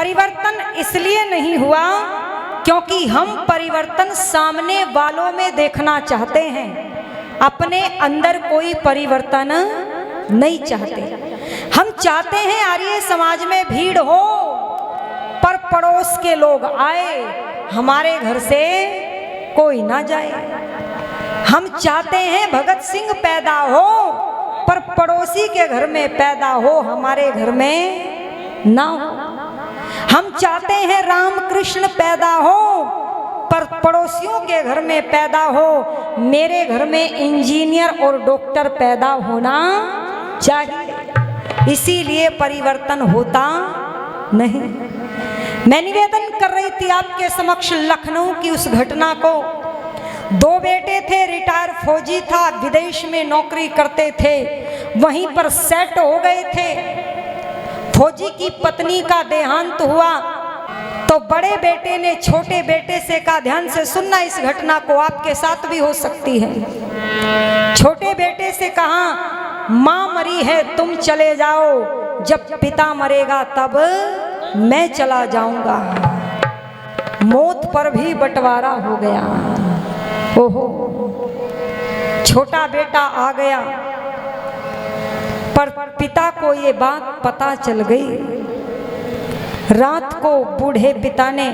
परिवर्तन इसलिए नहीं हुआ क्योंकि हम परिवर्तन सामने वालों में देखना चाहते हैं, अपने अंदर कोई परिवर्तन नहीं चाहते। हम चाहते हैं आर्य समाज में भीड़ हो, पर पड़ोस के लोग आए, हमारे घर से कोई ना जाए। हम चाहते हैं भगत सिंह पैदा हो, पर पड़ोसी के घर में पैदा हो, हमारे घर में ना हो। हम चाहते हैं रामकृष्ण पैदा हो, पर पड़ोसियों के घर में पैदा हो, मेरे घर में इंजीनियर और डॉक्टर पैदा होना चाहिए। इसीलिए परिवर्तन होता नहीं। मैं निवेदन कर रही थी आपके समक्ष लखनऊ की उस घटना को। 2 बेटे थे, रिटायर फौजी था, विदेश में नौकरी करते थे, वहीं पर सेट हो गए थे। फौजी की पत्नी का देहांत हुआ तो बड़े बेटे ने छोटे बेटे से कहा, ध्यान से सुनना, इस घटना को आपके साथ भी हो सकती है। छोटे बेटे से कहा, माँ मरी है, तुम चले जाओ, जब पिता मरेगा तब मैं चला जाऊंगा। मौत पर भी बंटवारा हो गया। ओहो, छोटा बेटा आ गया, पर पिता को ये बात पता चल गई। रात को बूढ़े पिता ने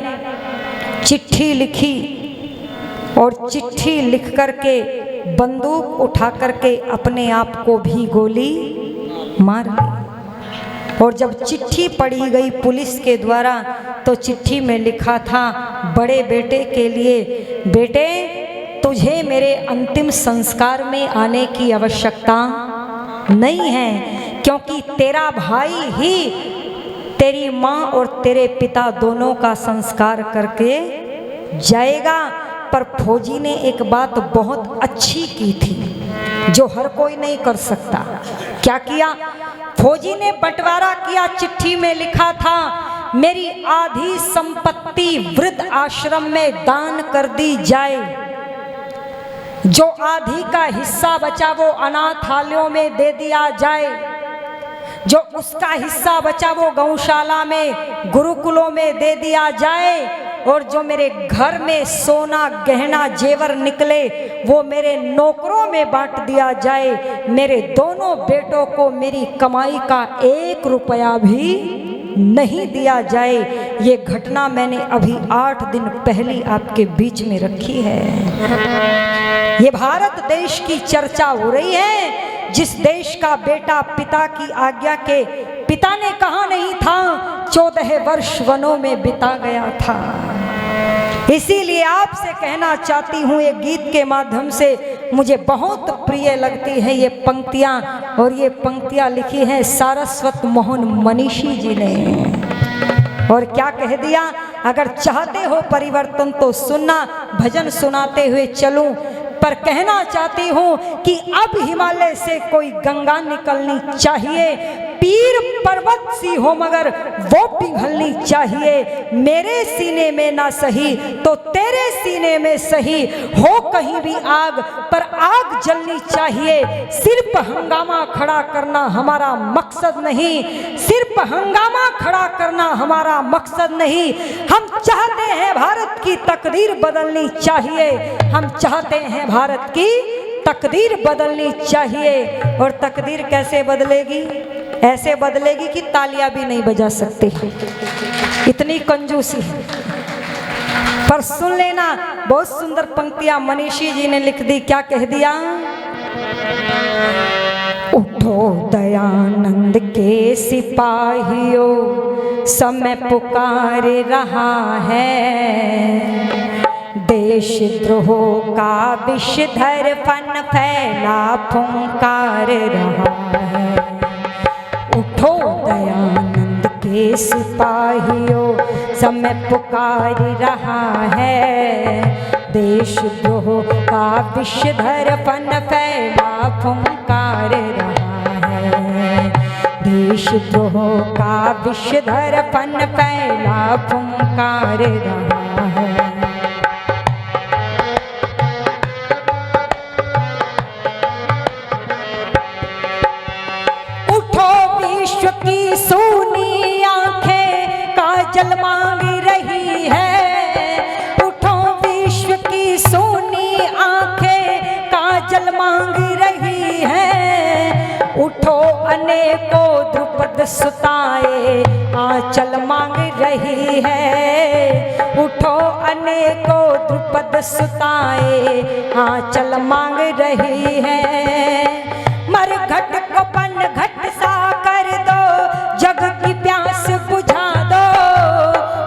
चिट्ठी लिखी और चिट्ठी लिख करके बंदूक उठा करके अपने आप को भी गोली मार ली। और जब चिट्ठी पढ़ी गई पुलिस के द्वारा तो चिट्ठी में लिखा था बड़े बेटे के लिए, बेटे तुझे मेरे अंतिम संस्कार में आने की आवश्यकता नहीं है, क्योंकि तेरा भाई ही तेरी माँ और तेरे पिता दोनों का संस्कार करके जाएगा। पर फौजी ने एक बात बहुत अच्छी की थी जो हर कोई नहीं कर सकता। क्या किया? फौजी ने बंटवारा किया। चिट्ठी में लिखा था, मेरी आधी संपत्ति वृद्ध आश्रम में दान कर दी जाए, जो आधी का हिस्सा बचा वो अनाथालयों में दे दिया जाए, जो उसका हिस्सा बचा वो गौशाला में, गुरुकुलों में दे दिया जाए, और जो मेरे घर में सोना गहना जेवर निकले वो मेरे नौकरों में बांट दिया जाए। मेरे दोनों बेटों को मेरी कमाई का 1 रुपया भी नहीं दिया जाए। ये घटना मैंने अभी 8 दिन पहले आपके बीच में रखी है। ये भारत देश की चर्चा हो रही है, जिस देश का बेटा पिता की आज्ञा के, पिता ने कहा नहीं था, 14 वर्ष वनों में बिता गया था। इसीलिए आपसे कहना चाहती हूँ, ये गीत के माध्यम से मुझे बहुत प्रिय लगती है ये पंक्तियाँ, और ये पंक्तियाँ लिखी हैं सारस्वत मोहन मनीषी जी ने। और क्या कह दिया, अगर चाहते हो परिवर्तन तो सुनना, भजन सुनाते हुए चलूं, पर कहना चाहती हूँ कि अब हिमालय से कोई गंगा निकलनी चाहिए, पीर पर्वत सी हो मगर वो पिघलनी चाहिए। मेरे सीने में ना सही तो तेरे सीने में सही, हो कहीं भी आग पर आग जलनी चाहिए। सिर्फ हंगामा खड़ा करना हमारा मकसद नहीं, सिर्फ हंगामा खड़ा करना हमारा मकसद नहीं। हम चाहते हैं भारत की तकदीर बदलनी चाहिए, हम चाहते हैं भारत की तकदीर बदलनी चाहिए। और तकदीर कैसे बदलेगी? ऐसे बदलेगी कि तालियां भी नहीं बजा सकते, इतनी कंजूसी। पर सुन लेना, बहुत सुंदर पंक्तियां मनीषी जी ने लिख दी। क्या कह दिया? उठो दयानंद के सिपाहियों, समय पुकार रहा है, देशद्रोह का विषधर फन फैला फुंकार रहा है। उठो दयानंद के सिपाहियों, समय पुकार रहा है, देशद्रोह का विषधर फन फैला फुंकार रहा है, देशद्रोह का विषधर फन फैला फुंकार रहा है। की सूनी आंखें का काजल मांग रही है। उठो विश्व की सोनी आंखें काजल मांग रही है। उठो अनेकों द्रुपद सुताए आंचल मांग रही है। उठो अनेकों द्रुपद सुताए आंचल मांग रही है। मरघट को पन घट सा कर दो, जग की प्यास बुझा दो।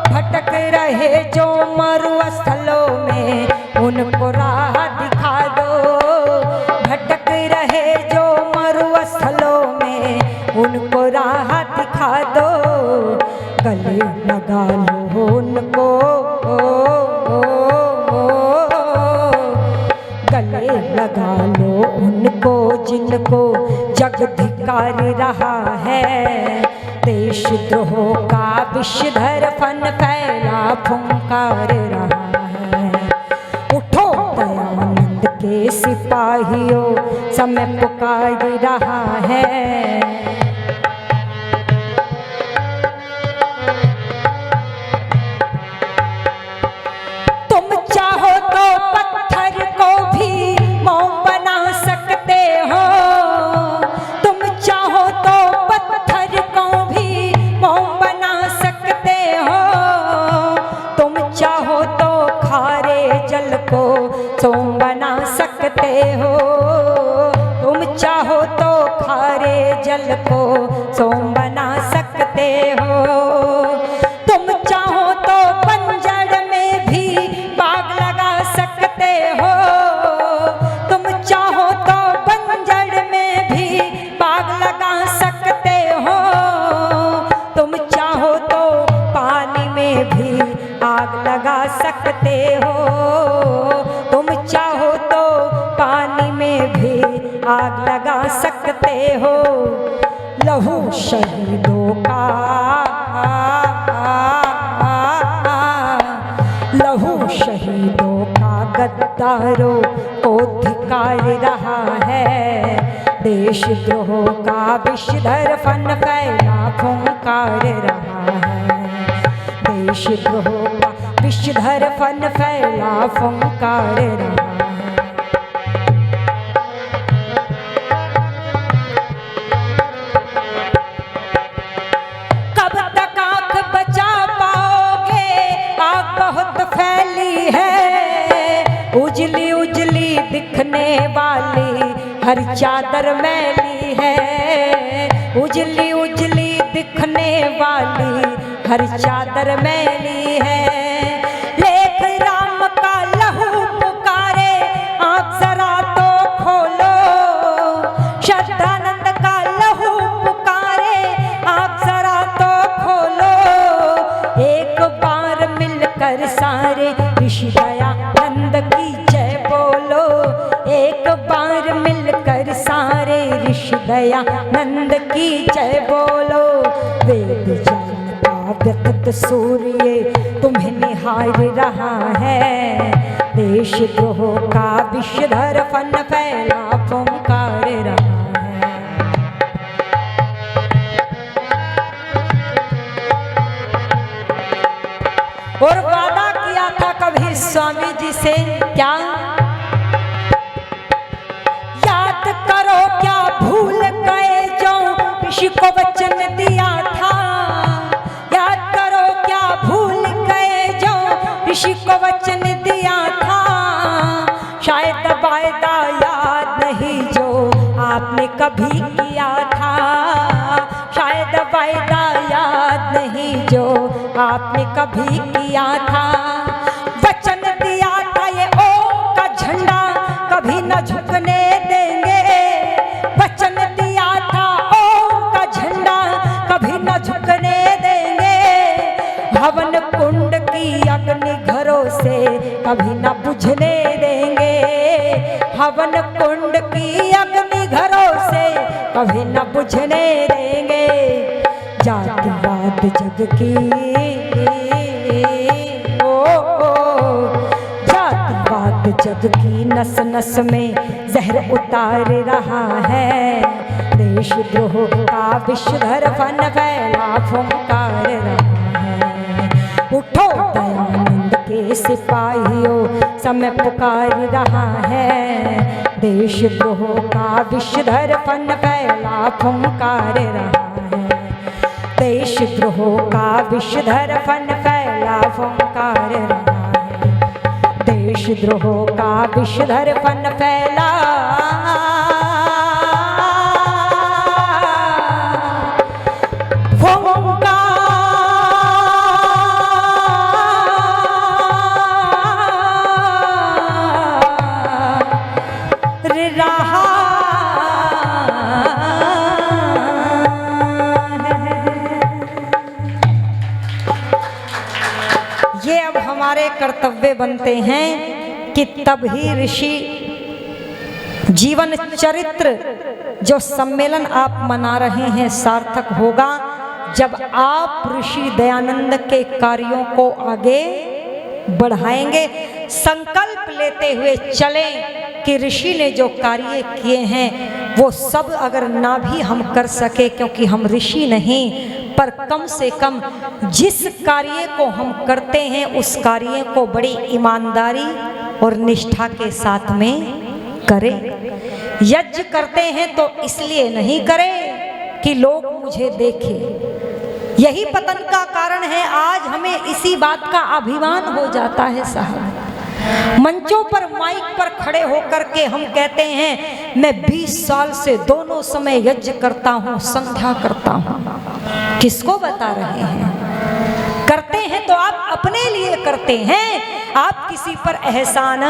भटक रहे जो मरुस्थलों में उनको राह दिखा दो। भटक रहे जो मरुस्थलों में उनको राह दिखा दो। गले लगा लो उनको, गले लगा लो उनको जिनको जग धिक्कार रहा है। देशद्रोह का विषधर फन फैला फुंकार रहा है। उठो दयानंद के सिपाहियों, समय पुकार रहा है। तुम चाहो तो पत्थर को भी मोम बना सकते हो। तुम चाहो तो पत्थर को भी मोम बना सकते हो। तुम चाहो तो खारे जल को सोम बना सकते हो। तुम चाहो तो खारे जल को सोम बना सकते हो। तुम चाहो तो बंजर में भी बाग लगा सकते हो। तुम चाहो तो बंजर में भी बाग लगा सकते हो। तुम चाहो तो पानी में भी आग लगा सकते हो। तुम चाहो तो पानी में भी आग लगा सकते हो। लहू शहीदों का, लहू शहीदों का गद्दारों को धिक्कार रहा है। देशद्रोह का विषधर फन फैला फुंकार रहा है। देशद्रोह का विषधर फन फैला फुंकार रहा है। कब तक आंख बचा पाओगे, आग बहुत फैली है। उजली उजली दिखने वाली हर चादर मैली है। उजली उजली दिखने वाली हर चादर मैली है। लेख राम का लहू पुकारे, आप जरा तो खोलो। श्रद्धानंद का लहू पुकारे, आप जरा तो खोलो। एक बार मिलकर सारे ऋषि दयानंद की जय बोलो। एक बार मिलकर सारे ऋषि दयानंद की जय बोलो। वेद जानता व्यतीत सूर्य तुम्हें निहार रहा है। देशद्रोह का विषधर फन फैला फुंकार रहा है। और वादा किया था कभी स्वामी जी से, क्या याद करो क्या भूल गए जो ऋषि को वचन दिया था। याद करो क्या भूल गए जो ऋषि को वचन दिया था। शायद वायदा याद नहीं जो आपने कभी किया था। शायद वायदा याद नहीं जो आपने कभी किया था। वचन दिया था ये ओम का झंडा कभी न झुकने देंगे। वचन दिया था ओम का झंडा कभी न झुकने देंगे। हवन कुंड की अग्नि घरों से कभी न बुझने देंगे। हवन कुंड की अग्नि घरों से कभी न बुझने देंगे। जातिवाद जग की जातिवाद जग की नस नस में जहर उतार रहा है। देशद्रोह का विषधर फन फैला फुंकार रहा है। उठो दयानंद के सिपाहियों, समय पुकार रहा है। देशद्रोह का विषधर फन फैला फुंकार रहा है। देशद्रोह का विषधर फन फैला फुंकार रहा है। देशद्रोह का विषधर फन फैला हमारे कर्तव्य बनते हैं कि तब ही ऋषि जीवन चरित्र जो सम्मेलन आप मना रहे हैं सार्थक होगा, जब आप ऋषि दयानंद के कार्यों को आगे बढ़ाएंगे। संकल्प लेते हुए चलें कि ऋषि ने जो कार्य किए हैं वो सब अगर ना भी हम कर सके, क्योंकि हम ऋषि नहीं, पर कम से कम जिस कार्य को हम करते हैं उस कार्य को बड़ी ईमानदारी और निष्ठा के साथ में करें। यज्ञ करते हैं तो इसलिए नहीं करें कि लोग मुझे देखें। यही पतन का कारण है। आज हमें इसी बात का अभिमान हो जाता है साहब। मंचों पर माइक पर खड़े होकर के हम कहते हैं मैं 20 साल से दोनों समय यज्ञ करता हूँ, संध्या करता हूँ। किसको बता रहे हैं? करते हैं तो आप अपने लिए करते हैं, आप किसी पर एहसान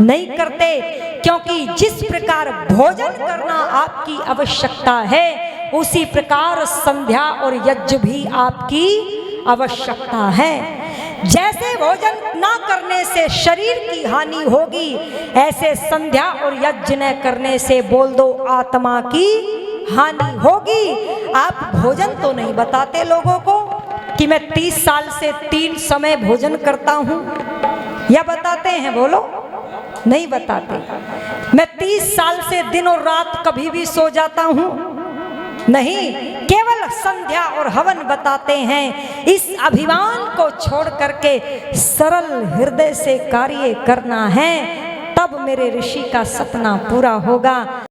नहीं करते। क्योंकि जिस प्रकार भोजन करना आपकी आवश्यकता है, उसी प्रकार संध्या और यज्ञ भी आपकी आवश्यकता है। जैसे भोजन ना करने से शरीर की हानि होगी, ऐसे संध्या और यज्ञ न करने से बोल दो आत्मा की हानि होगी। आप भोजन तो नहीं बताते लोगों को कि मैं 30 साल से 3 समय भोजन करता हूं, या बताते हैं? बोलो, नहीं बताते। मैं 30 साल से दिन और रात कभी भी सो जाता हूं, नहीं, केवल संध्या और हवन बताते हैं। इस अभिमान को छोड़ करके सरल हृदय से कार्य करना है, तब मेरे ऋषि का सपना पूरा होगा।